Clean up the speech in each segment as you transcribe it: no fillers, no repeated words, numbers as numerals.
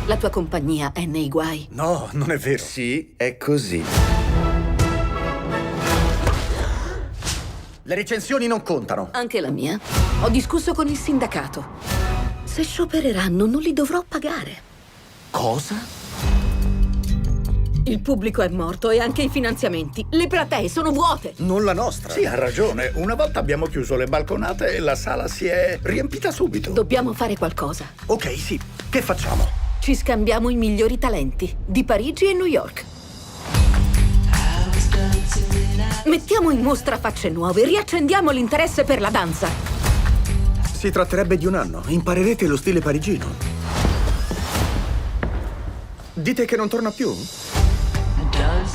La tua compagnia è nei guai. No, non è vero. Sì, è così. Le recensioni non contano. Anche la mia. Ho discusso con il sindacato. Se sciopereranno, non li dovrò pagare. Cosa? Il pubblico è morto e anche i finanziamenti. Le platee sono vuote. Non la nostra. Sì, ha ragione. Una volta abbiamo chiuso le balconate e la sala si è riempita subito. Dobbiamo fare qualcosa. Ok, sì. Che facciamo? Ci scambiamo i migliori talenti di Parigi e New York. Mettiamo in mostra facce nuove, riaccendiamo l'interesse per la danza. Si tratterebbe di un anno. Imparerete lo stile parigino. Dite che non torna più?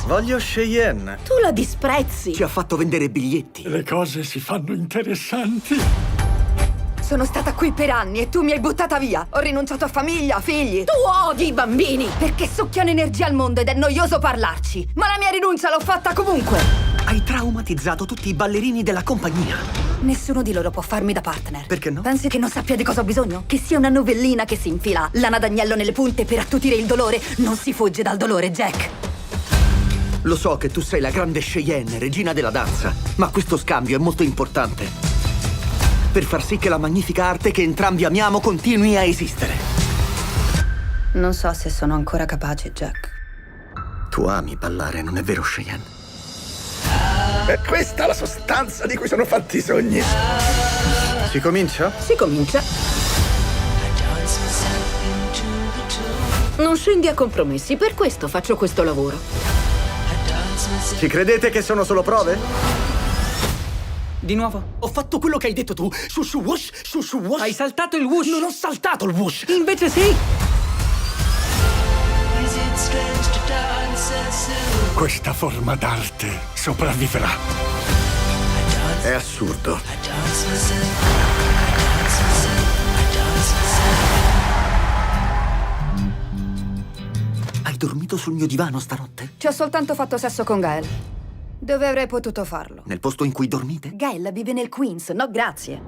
Voglio Cheyenne. Tu la disprezzi. Ci ha fatto vendere biglietti. Le cose si fanno interessanti. Sono stata qui per anni e tu mi hai buttata via. Ho rinunciato a famiglia, a figli. Tu odi i bambini. Perché succhiano energia al mondo ed è noioso parlarci. Ma la mia rinuncia l'ho fatta comunque. Hai traumatizzato tutti i ballerini della compagnia. Nessuno di loro può farmi da partner. Perché no? Pensi che non sappia di cosa ho bisogno? Che sia una novellina che si infila lana d'agnello nelle punte per attutire il dolore. Non si fugge dal dolore, Jack. Lo so che tu sei la grande Cheyenne, regina della danza, ma questo scambio è molto importante per far sì che la magnifica arte che entrambi amiamo continui a esistere. Non so se sono ancora capace, Jack. Tu ami ballare, non è vero, Cheyenne? È questa la sostanza di cui sono fatti i sogni. Si comincia? Si comincia. Non scendi a compromessi, per questo faccio questo lavoro. Ci credete che sono solo prove? Di nuovo? Ho fatto quello che hai detto tu. Shushu wush, shushu wush. Hai saltato il whoosh! Non ho saltato il wush. Invece sì! Questa forma d'arte sopravvivrà. È assurdo. Hai dormito sul mio divano stanotte? Ci ho soltanto fatto sesso con Gael. Dove avrei potuto farlo? Nel posto in cui dormite? Gael vive nel Queens, no grazie.